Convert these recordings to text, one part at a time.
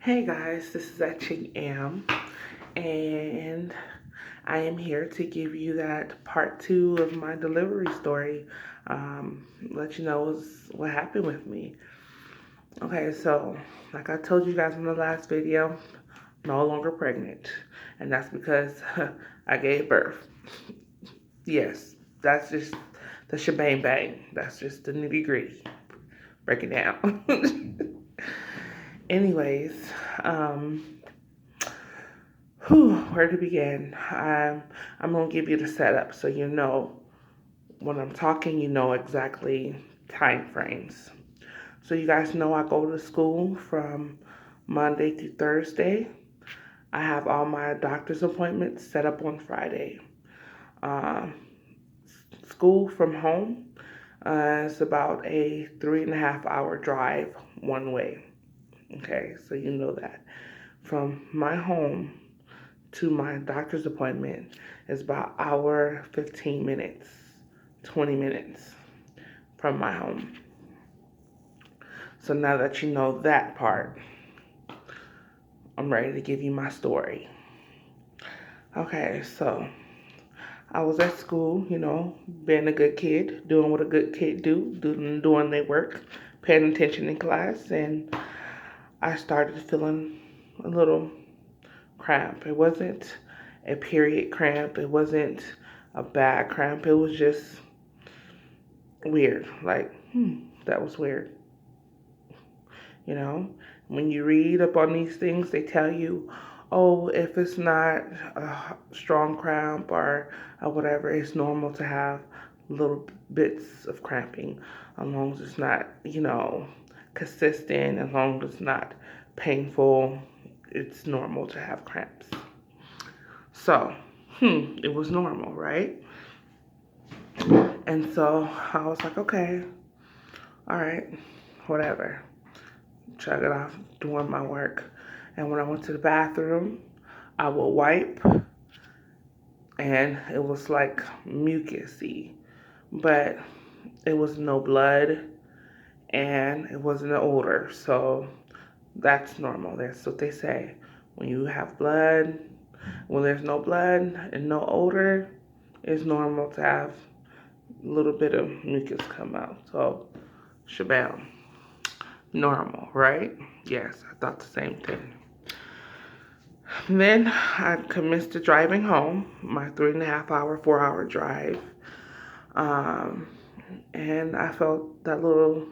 Hey guys, this is actually Am, and I am here to give you that part two of my delivery story. Let you know what happened with me. Okay, so like I told you guys in the last video, no longer pregnant, and that's because I gave birth. Yes, that's just the shebang bang. That's just the nitty gritty. Break it down. Anyways, um, where to begin? I'm gonna give you the setup so you know when I'm talking, you know exactly time frames. So you guys know I go to school from Monday through Thursday. I have all my doctor's appointments set up on Friday. Um, School from home is about a 3.5 hour drive one way. Okay, so you know that. From my home to my doctor's appointment is about hour 15 minutes, 20 minutes from my home. So now that you know that part, I'm ready to give you my story. Okay, so I was at school, being a good kid, doing what a good kid doing their work, paying attention in class, and I started feeling a little cramp. It wasn't a period cramp. It wasn't a bad cramp. It was just weird. Like, that was weird. You know, when you read up on these things, they tell you, oh, if it's not a strong cramp or whatever, it's normal to have little bits of cramping, as long as it's not, consistent, as long as it's not painful, it's normal to have cramps. So, it was normal, right? And so I was like, okay, all right, whatever. Chug it off doing my work. And when I went to the bathroom, I would wipe and it was like mucusy, but it was no blood and it wasn't an odor. So that's normal. That's what they say. When you have blood, when there's no blood and no odor, it's normal to have a little bit of mucus come out. So, shabam. Normal, right? Yes, I thought the same thing. Then I commenced to driving home, my 3.5 hour, 4 hour drive. Um, and I felt that little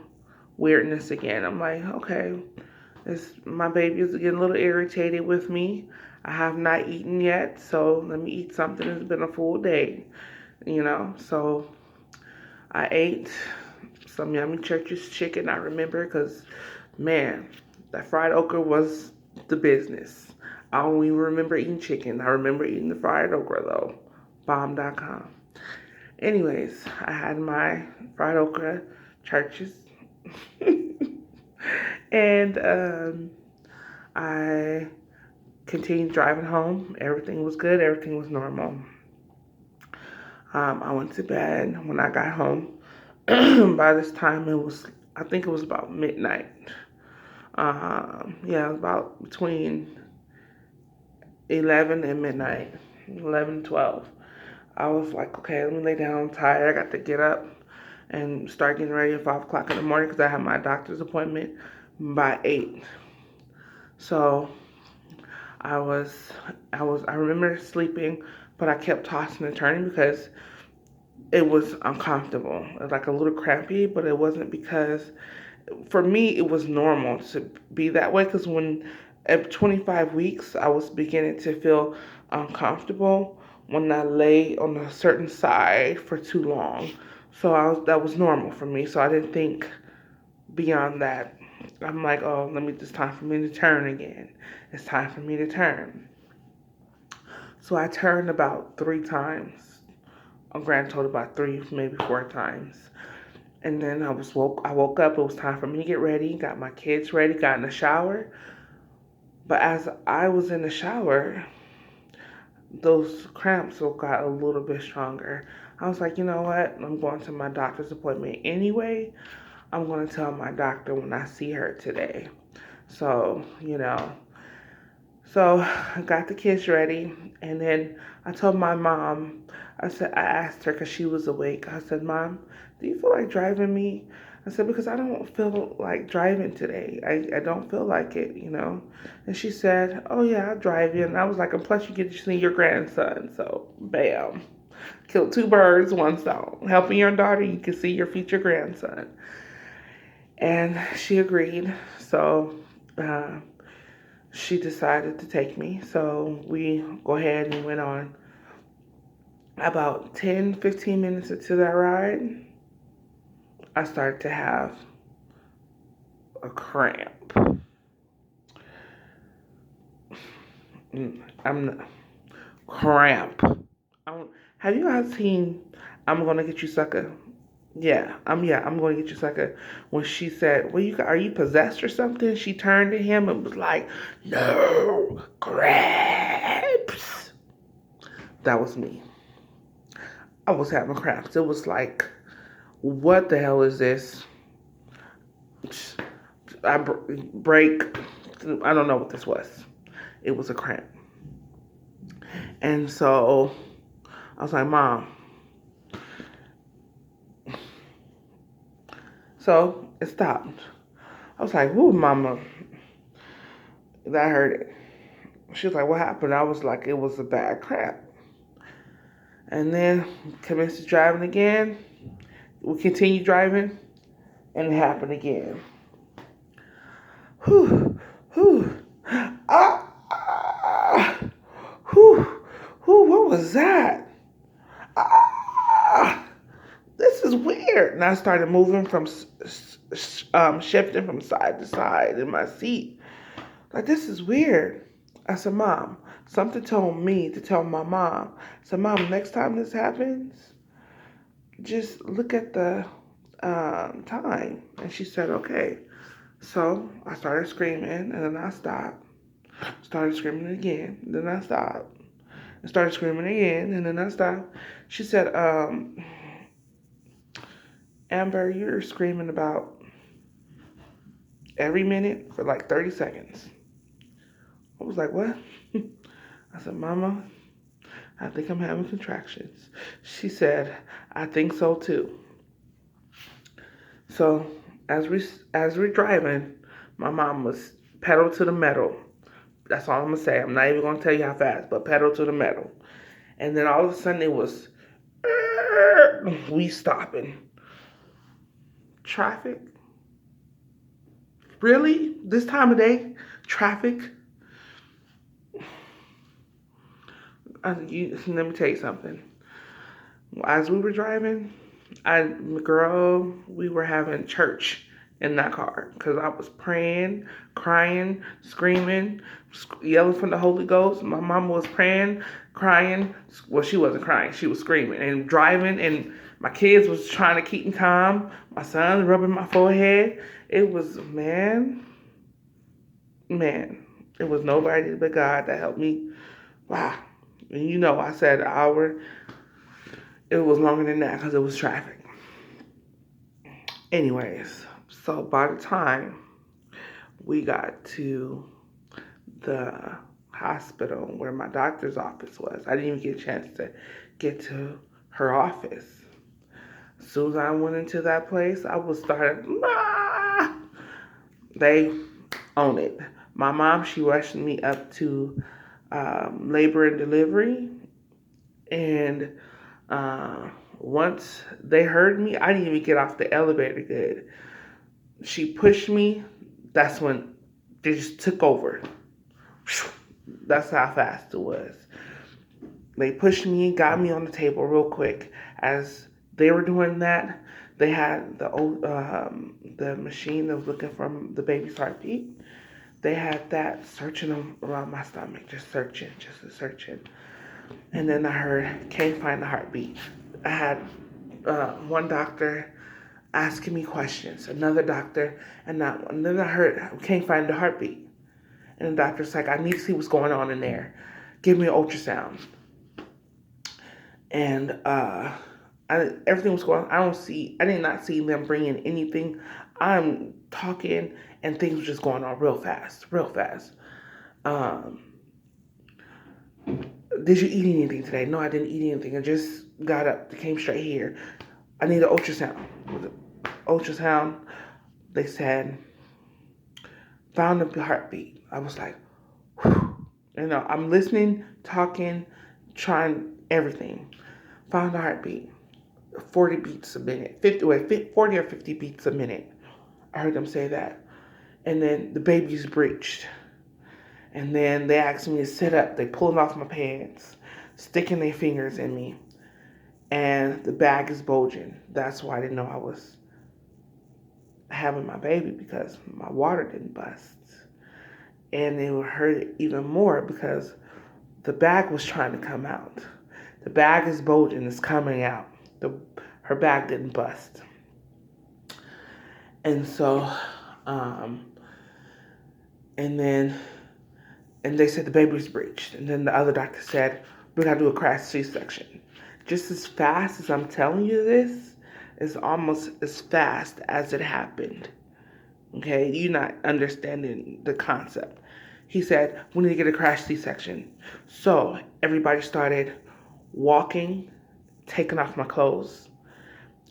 weirdness again. I'm like, okay, my baby is getting a little irritated with me. I have not eaten yet, so let me eat something. It's been a full day, So I ate some yummy church's chicken. I remember because, man, that fried okra was the business. I don't even remember eating chicken. I remember eating the fried okra though. Bomb.com. Anyways, I had my fried okra churches. And I continued driving home. Everything was good. Everything was normal. I went to bed when I got home. By this time, I think it was about midnight. Yeah, it was about between 11 and midnight, 11, 12. I was like, okay, let me lay down. I'm tired. I got to get up and start getting ready at 5 o'clock in the morning because I had my doctor's appointment by 8. So I remember sleeping, but I kept tossing and turning because it was uncomfortable. It was like a little crampy, but it wasn't because, for me, it was normal to be that way because when at 25 weeks, I was beginning to feel uncomfortable when I lay on a certain side for too long. So that was normal for me. So I didn't think beyond that. I'm like, oh, it's time for me to turn again. It's time for me to turn. So I turned about 3 times. A grand total about 3, maybe 4 times. And then I woke up, it was time for me to get ready, got my kids ready, got in the shower. But as I was in the shower, those cramps got a little bit stronger. I was like, you know what? I'm going to my doctor's appointment anyway. I'm going to tell my doctor when I see her today. So, so I got the kids ready, and then I told my mom, I asked her because she was awake. I said, Mom, do you feel like driving me? I said, because I don't feel like driving today. I don't feel like it. And she said, oh, yeah, I'll drive you. And I was like, and plus you get to see your grandson. So, bam. Killed two birds, one stone. Helping your daughter, you can see your future grandson. And she agreed. So, uh, she decided to take me. So we go ahead and went on. About 10, 15 minutes into that ride, I started to have a cramp. I'm cramp. Have you guys seen I'm Gonna Get You Sucker? I'm going to get you sucker. When she said, "Well, are you possessed or something?" She turned to him and was like, "No, cramps." That was me. I was having cramps. It was like, what the hell is this? I break. I don't know what this was. It was a cramp. And so I was like, Mom. So it stopped. I was like, "Whoo, Mama." That hurt it. She was like, "What happened?" I was like, "It was a bad cramp." And then commenced driving again. We continued driving, and it happened again. Whew, whew, ah, whew, whew, what was that? Ah, this is weird. And I started moving shifting from side to side in my seat. Like, this is weird. I said, Mom, something told me to tell my mom. I said, Mom, next time this happens, just look at the time. And she said, okay. So I started screaming, and then I stopped. Started screaming again, and then I stopped. And started screaming again, and then I stopped. She said, Amber, you're screaming about every minute for like 30 seconds. I was like, what? I said, Mama, I think I'm having contractions. She said, I think so too. So as we're driving, my mom was pedal to the metal. That's all I'm gonna say. I'm not even gonna tell you how fast, but pedal to the metal. And then all of a sudden it was we stopping. Traffic? Really? This time of day? Traffic? Let me tell you something. As we were driving, we were having church in that car because I was praying, crying, screaming, yelling from the Holy Ghost. My mama was praying, crying. Well, she wasn't crying; she was screaming and driving. And my kids was trying to keep me calm. My son rubbing my forehead. It was man. It was nobody but God that helped me. Wow. And I said an hour. It was longer than that because it was traffic. Anyways, so by the time we got to the hospital where my doctor's office was, I didn't even get a chance to get to her office. As soon as I went into that place, I was starting, they own it. My mom, she rushed me up to labor and delivery, and once they heard me, I didn't even get off the elevator good. She pushed me. That's when they just took over. That's how fast it was. They pushed me, got me on the table real quick. As they were doing that, they had the machine that was looking for the baby's heartbeat. They had that searching around my stomach, just searching. And then I heard, can't find the heartbeat. I had one doctor asking me questions, another doctor, and then I heard, can't find the heartbeat. And the doctor's like, I need to see what's going on in there. Give me an ultrasound. And everything was going on. I did not see them bringing anything. I'm talking and things were just going on real fast, real fast. Um, did you eat anything today? No, I didn't eat anything. I just got up, came straight here. I need an ultrasound. Ultrasound, they said, found the heartbeat. I was like, whew. I'm listening, talking, trying everything. Found the heartbeat. 40 beats a minute. 40 or 50 beats a minute. I heard them say that. And then the baby's breached. And then they asked me to sit up. They pulling off my pants, sticking their fingers in me. And the bag is bulging. That's why I didn't know I was having my baby, because my water didn't bust. And it would hurt even more because the bag was trying to come out. The bag is bulging. It's coming out. Her bag didn't bust. And so, and they said the baby was breached. And then the other doctor said, we got to do a crash C-section. Just as fast as I'm telling you this, is almost as fast as it happened. Okay, you're not understanding the concept. He said, we need to get a crash C-section. So everybody started walking, taking off my clothes,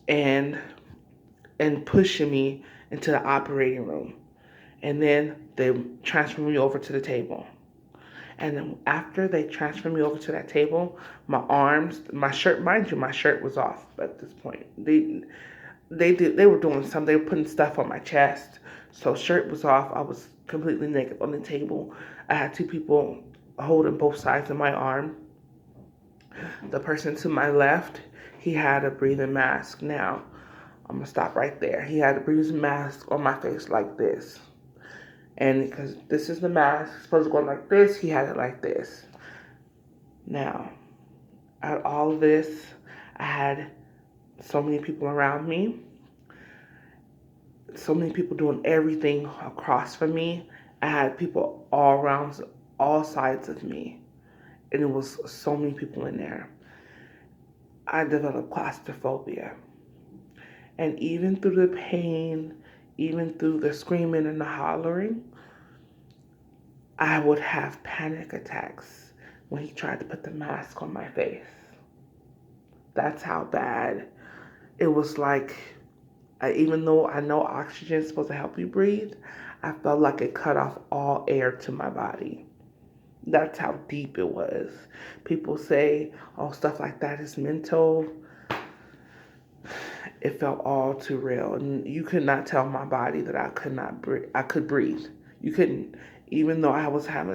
and pushing me into the operating room. And then they transferred me over to the table. And then after they transferred me over to that table, my arms, my shirt, mind you, my shirt was off at this point. They were doing something. They were putting stuff on my chest. So shirt was off. I was completely naked on the table. I had two people holding both sides of my arm. The person to my left, he had a breathing mask. Now, I'm gonna stop right there. He had a breathing mask on my face like this. And because this is the mask, it's supposed to go like this, he had it like this. Now, out of all of this, I had so many people around me, so many people doing everything across from me. I had people all around, all sides of me, and it was so many people in there. I developed claustrophobia. And even through the pain, even through the screaming and the hollering, I would have panic attacks when he tried to put the mask on my face. That's how bad it was. Like, even though I know oxygen is supposed to help you breathe, I felt like it cut off all air to my body. That's how deep it was. People say, oh, stuff like that is mental. It felt all too real. And you could not tell my body that I could not breathe. I could breathe. You couldn't. Even though I was having